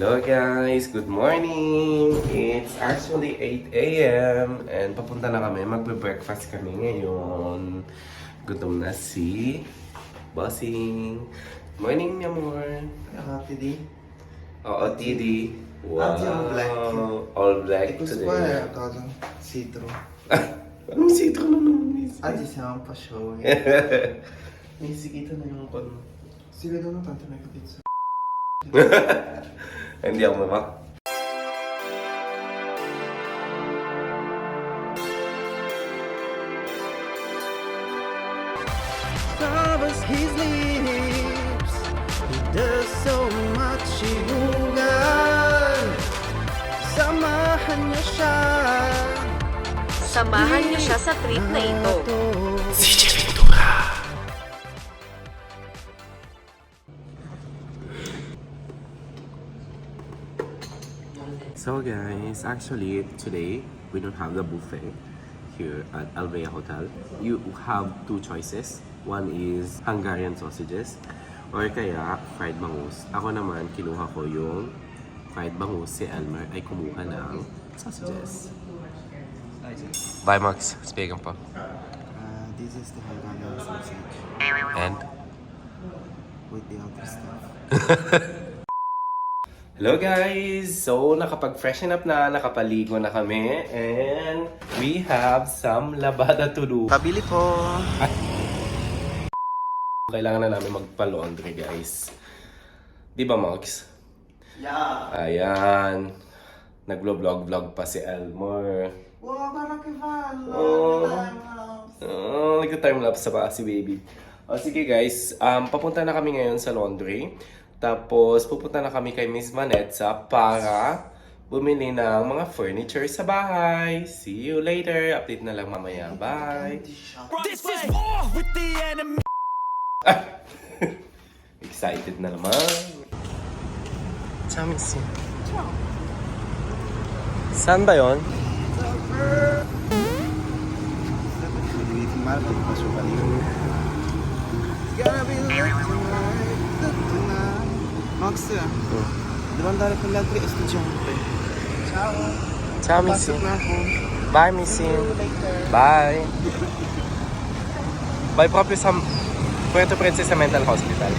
Hello guys, good morning! It's actually 8 a.m. and papunta na kami, magbe-breakfast kami ngayon. Gutom na si Bossing. Morning, mi amor. TD? Oo, TD. Wow. All black. All black Gusto today. ko na akong citro. Anong citro na naman, miss? Di siya pa show. Miss, kita na yung kon. Sila doon ang tanto na pizza. Hindi ako mama. Covers his lips. He does so much chibugan. Samahan niya siya. Samahan niyo siya sa trip na ito. CjAtVentura. So guys, actually today we don't have the buffet here at Alvea Hotel. You have two choices. One is Hungarian sausages or kaya fried bangus. Ako naman kinuha ko yung fried bangus. Si Elmer ay kumuha ng sausages. Bye Max, speaking pa. This is the Hungarian sausage. And? With the other stuff. Hello guys! So, nakapag-freshen up na, nakapaligo na kami, and we have some labada to do. Pabili po! Kailangan na namin magpa-laundry guys. Di ba Max? Yeah! Ayan. Nag-vlog pa si Elmer. Wow, parang kivan! Nag-timelapse pa si baby. O sige guys, papunta na kami ngayon sa laundry. Tapos, pupunta na kami kay Miss Vanessa para bumili ng mga furniture sa bahay. See you later. Update na lang mamaya. Bye! This is war with the enemy. Excited na naman. Saan si? Saan ba yun? Max, di ba ang dali kong laundry? Estudyante. Ciao! Ciao, Pasok na ako. Bye, Missy. Bye. Bye proprio sa Puerto Princesa Mental Hospital.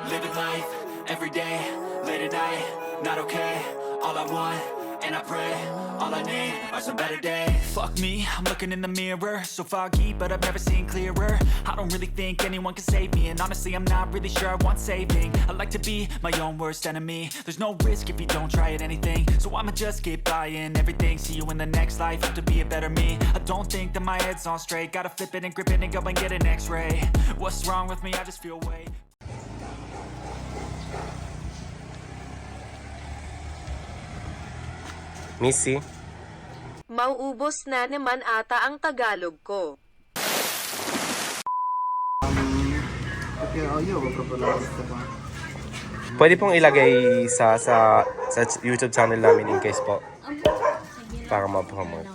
Living life every day, late at night, not okay. All I want, and I pray, all I need are some better days. Fuck me, I'm looking in the mirror, so foggy, but I've never seen clearer. I don't really think anyone can save me, and honestly I'm not really sure I want saving. I like to be my own worst enemy. There's no risk if you don't try at anything, so I'ma just keep buying everything. See you in the next life, have to be a better me. I don't think that my head's on straight, gotta flip it and grip it and go and get an x-ray. What's wrong with me? I just feel weight. Missy? Mauubos na naman ata ang Tagalog ko. Pwede pong ilagay sa YouTube channel namin in case po. Para ma-promote.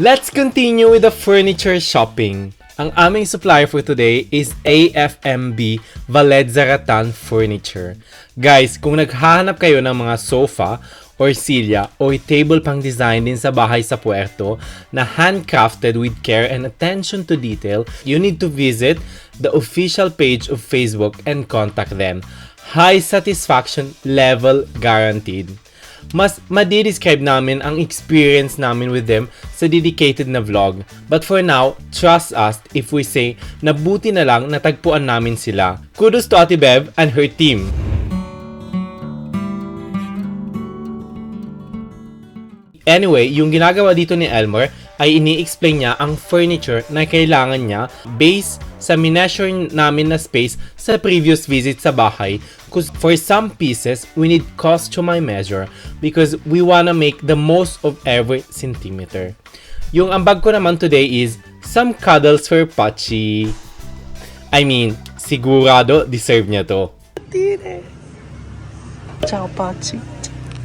Let's continue with the furniture shopping. Ang aming supplier for today is AFMB Valed Zaratan Furniture. Guys, kung naghahanap kayo ng mga sofa or silya o table pang design din sa bahay sa Puerto na handcrafted with care and attention to detail, you need to visit the official page of Facebook and contact them. High satisfaction level guaranteed. Mas madi-describe namin ang experience namin with them sa dedicated na vlog. But for now, trust us if we say na buti na lang natagpuan namin sila. Kudos to Ate Bev and her team. Anyway, yung ginagawa dito ni Elmer ay ini-explain niya ang furniture na kailangan niya based sa mineasure namin na space sa previous visit sa bahay. Because for some pieces, we need customized measure because we wanna make the most of every centimeter. Yung ambag ko naman today is some cuddles for Pachi. I mean, sigurado deserve niya to. Ciao Pachi.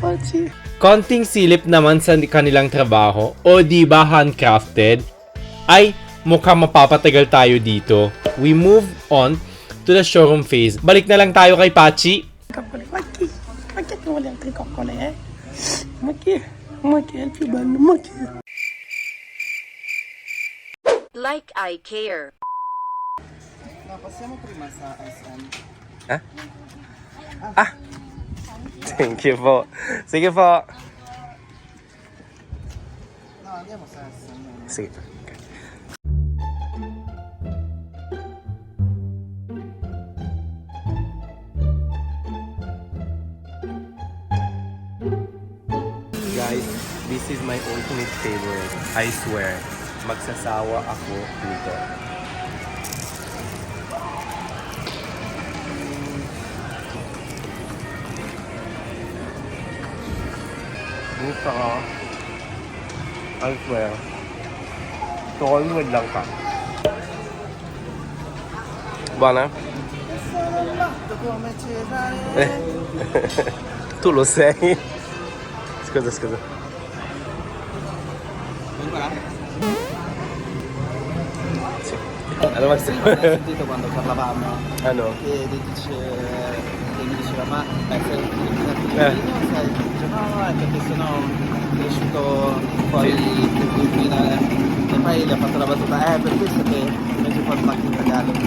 Pachi. konting silip naman sa kanilang trabaho o di ba handcrafted, ay mukhang mapapatagal tayo dito. We move on to the showroom phase. Balik na lang tayo kay Pachi. Like I care. Passiamo prima saan. Thank you po. Sige po. No, andiamo saan. Sige. Guys, this is my ultimate favorite. I swear, magsasawa ako dito. Gusto ko. I swear. Turon with langka. Buona? Tu lo sei? Scusa. Sì. Allora, Ho sentito quando parlavamo ano? che mi diceva ma sei filipino, sai? Dice no, è perché sono cresciuto poi in e poi gli ha fatto la battuta, per questo che invece poi fatto in Tagalog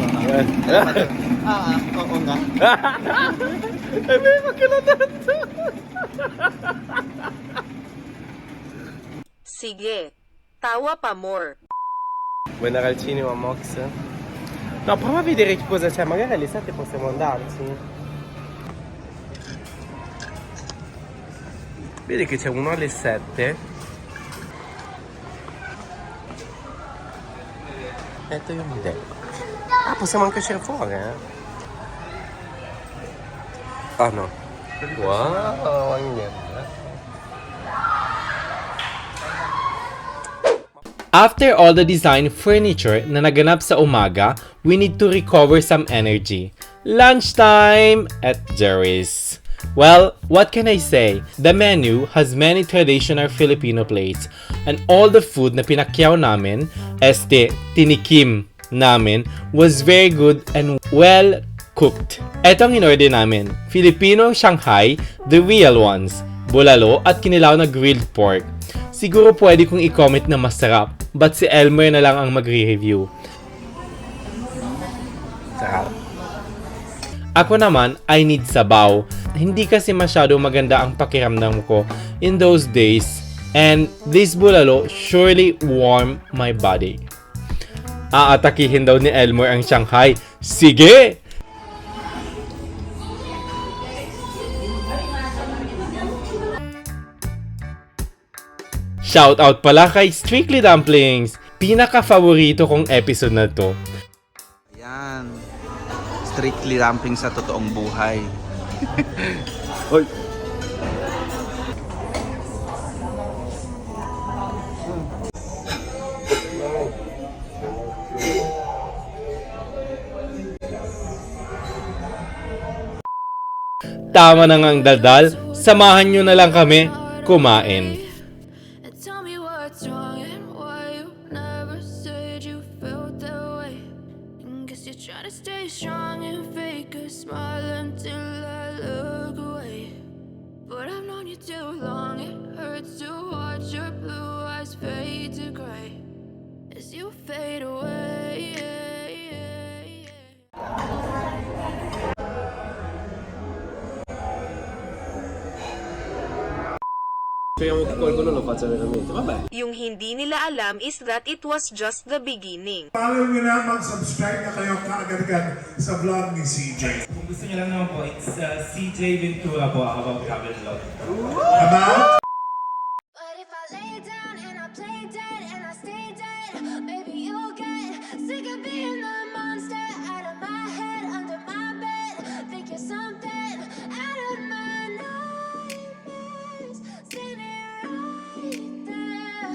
oo nga. È vero che l'ho detto! Sige. Tawa pa more. Vuoi andare al cinema, Mox? No, prova a vedere che cosa c'è, magari all'estate possiamo andarci. Vedi che c'è uno alle 7. Detto io un'idea. Ah, possiamo anche uscire fuori, Ah no. Wow, niente. After all the design furniture na naganap sa umaga, we need to recover some energy. Lunchtime at Jerry's. Well, what can I say? The menu has many traditional Filipino plates, and all the food na pinakyaw namin, tinikim namin, was very good and well cooked. Etong in-order namin, Filipino Shanghai, the real ones, bulalo at kinilaw na grilled pork. Siguro pwede kong i-comment na masarap, but si Elmer na lang ang magre-review. Sarap. Ako naman, I need sabaw. Hindi kasi masyado maganda ang pakiramdam ko in those days, and this bulalo surely warm my body. Aatakihin daw ni Elmer ang Shanghai. Sige! Shoutout pala kay Strictly Dumplings! Pinaka-favorito kong episode na to. Yan. Strictly ramping sa totoong buhay. Hoy. Tama na ngang daldal, samahan nyo na lang kami kumain. Tell me what's wrong and why you never said you felt that way. And guess you're trying to stay strong and fake a smile until I look away. But I've known you too long, it hurts to watch your blue eyes fade to gray as you fade away. Yung hindi nila alam is that it was just the beginning. Follow nyo na, mag-subscribe na kayo kaagad-agad sa vlog ni CJ. Kung gusto niyo lang naman po, it's CjAtVentura po about travel vlog. About? But if I lay down and I play dead and I stay dead, maybe you'll get sick of being the monster out of my head, under my bed. Think you're something out of my nightmares, standing right there.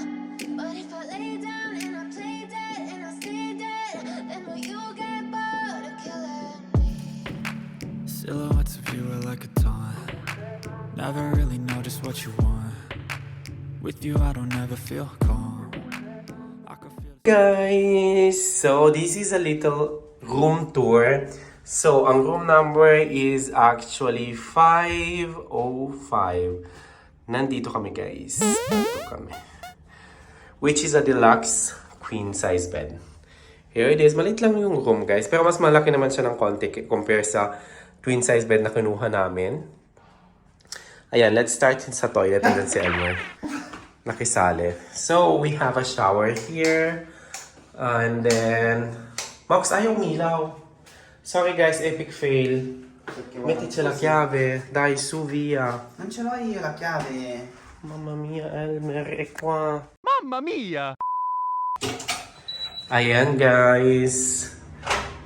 But if I lay down and I play dead and I stay dead, then will you get bored of killing me? Silhouettes of you are like a taunt. never really know just what you want. With you I don't ever feel calm. I can feel Guys, so this is a little room tour. So, ang room number is actually 505. Nandito kami, guys. Dito kami. Which is a deluxe queen size bed. Here it is. Malit lang yung room, guys. Pero mas malaki naman siya ng konti compare sa twin size bed na kinuha namin. Ayan, let's start sa toilet and then si Elmer. Nakisali. So, we have a shower here. And then, Mox, ayaw umilaw. Sorry guys, epic fail. Mettici la chiave. Dai, su via. Non ce l'ho io la chiave. Mamma mia, Elmer, è qua. Mamma mia! Ayan guys.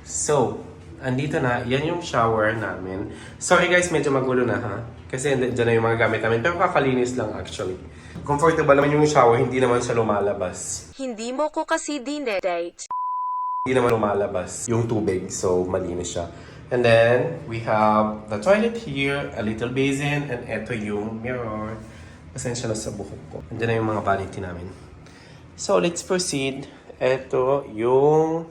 So, andito na. Yan yung shower namin. Sorry guys, medyo magulo na ha. Kasi dyan na yung mga gamit namin. Pero kakalinis lang actually. Comfortable naman yung shower, hindi naman siya lumalabas. Hindi mo ko kasi dinedate. Hindi naman lumalabas yung tubig, so malinis siya. And then, we have the toilet here, a little basin, and eto yung mirror. Pasensya na sa buhok ko. Andiyan na yung mga vanity namin. So, let's proceed. Eto yung...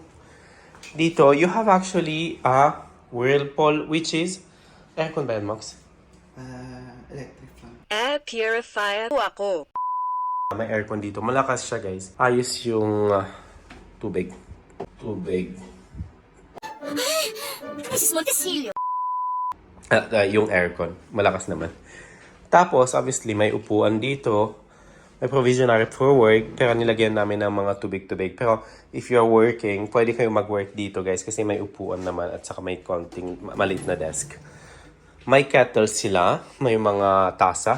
Dito, you have actually a whirlpool, which is... Aircon ba yan, Mox? Electric fan. Air purifier ako. May aircon dito. Malakas siya, guys. Ayos yung tubig. Yung aircon. Malakas naman. Tapos, obviously, may upuan dito. May provisionary for work. Pero nilagyan namin ng mga tubig-tubig. Pero, if you're working, pwede kayo mag-work dito, guys. Kasi may upuan naman at saka may konting maliit na desk. May kettle sila. May mga tasa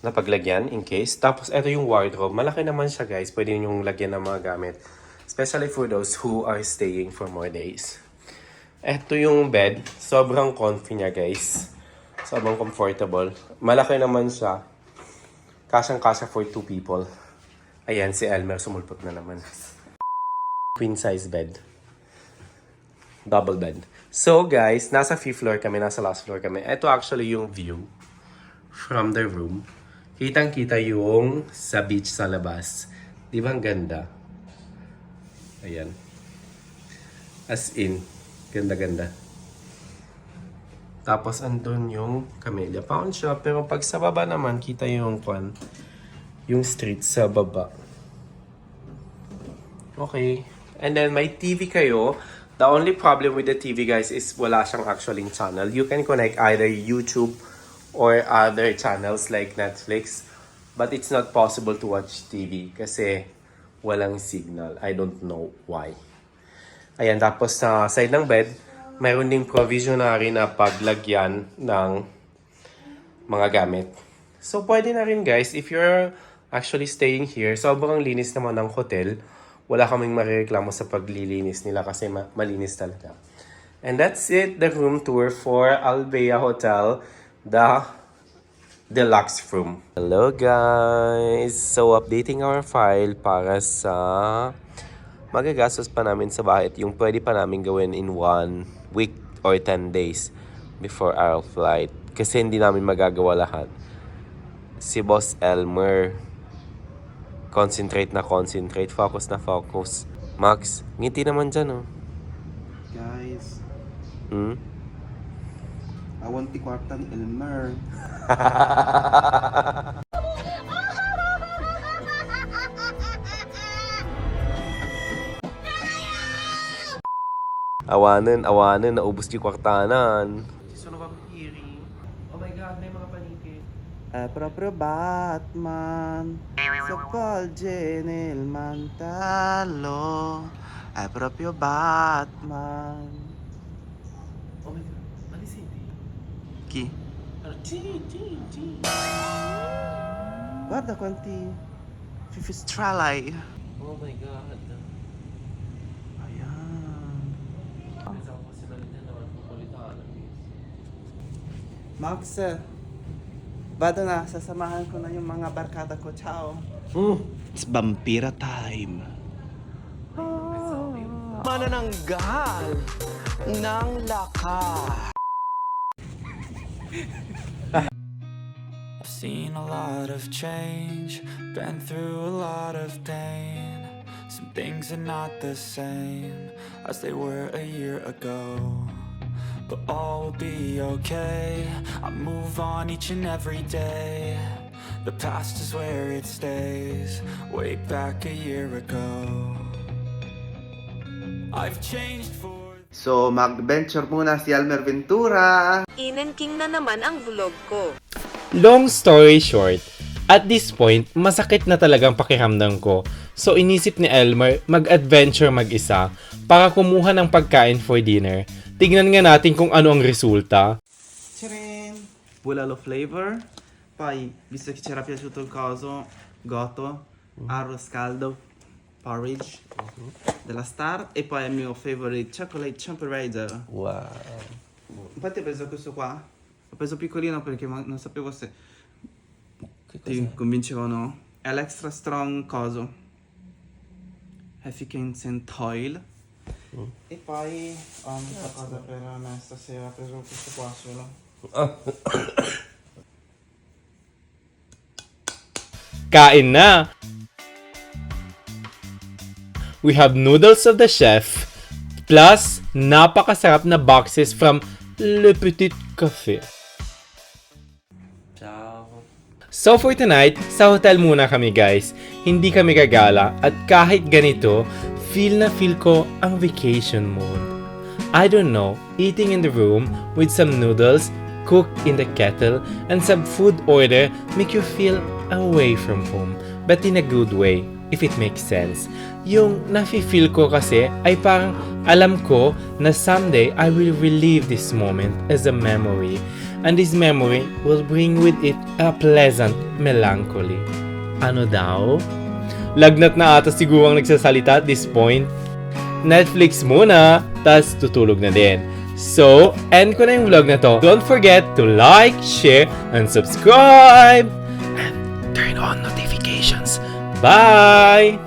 na paglagyan in case. Tapos, eto yung wardrobe. Malaki naman siya, guys. Pwede yung lagyan ng mga gamit. Especially for those who are staying for more days. Ito yung bed. Sobrang comfy niya, guys. Sobrang comfortable. Malaki naman siya. Kasyang-kasya for 2 people. Ayan, si Elmer sumulpot na naman. Queen size bed. Double bed. So, guys, nasa 5th floor kami. Nasa last floor kami. Ito actually yung view from the room. Kitang-kita yung sa beach sa labas. Di ba ang ganda? Ayan. As in, ganda-ganda. Tapos, andun yung Camellia Pawn Shop. Pero pag sa baba naman, kita yung yung street sa baba. Okay. And then, may TV kayo. The only problem with the TV, guys, is wala siyang actually channel. You can connect either YouTube or other channels like Netflix. But it's not possible to watch TV kasi walang signal. I don't know why. Ayan, tapos sa side ng bed, mayroon ding provisionary na paglagyan ng mga gamit. So, pwede na rin guys, if you're actually staying here, sobrang linis naman ng hotel. Wala kaming marireklamo sa paglilinis nila kasi malinis talaga. And that's it, the room tour for Alvea Hotel, the deluxe room. Hello guys! So, updating our file para sa magagastos pa namin sa bahay at yung pwede pa namin gawin in 1 week or 10 days before our flight. Kasi hindi namin magagawa lahat. Si Boss Elmer, concentrate na concentrate, focus na focus. Max, ngiti naman dyan, oh. Guys, I want the kwarta ni Elmer. Awanan, naubos yung kwartanan. Sino ba hearing? Oh my God, may mga paniki. Proprio Batman sa Colgen il Mantalo. Proprio Batman. Oh my God, malisiti. Chi? Guarda quanti fifistralai. Oh my God. Max, bado na, sasamahan ko na yung mga barkada ko. Ciao. It's vampira time. Manananggal ng lakad. Seen a lot of change, been through a lot of pain. Some things are not the same as they were a year ago, but all will be okay. I move on each and every day. The past is where it stays, way back a year ago. I've changed for... So, mag-venture muna si Elmer Ventura. Inenking na naman ang vlog ko. Long story short, at this point, masakit na talagang pakiramdam ko. So inisip ni Elmer mag-adventure mag-isa para kumuha ng pagkain for dinner. Tignan nga natin kung ano ang resulta. Tcharin! Bulalo flavor. Poi, visto che ci era piaciuto il coso, goto, arroz caldo, porridge della Star. E poi il mio favorite chocolate temperator. Wow. Infatti ho preso questo qua. Ho preso piccolino perché non sapevo se ti convincevano. È l'extra strong coso. Efficacy and oil. E poi ho un'altra cosa per me stasera. Ho preso questo qua solo. Kain na! We have noodles of the chef, plus napakasarap na boxes from Le Petit Café. So for tonight, sa hotel muna kami guys. Hindi kami gagala at kahit ganito, feel na feel ko ang vacation mode. I don't know, eating in the room with some noodles cooked in the kettle and some food order make you feel away from home, but in a good way, if it makes sense. Yung nafe-feel ko kasi ay parang alam ko na someday I will relive this moment as a memory, and this memory will bring with it a pleasant melancholy. Ano daw? Lagnat na ata siguro ang nagsasalita at this point. Netflix muna, tas tutulog na din. So, end ko na yung vlog na to. Don't forget to like, share, and subscribe! And turn on notifications. Bye!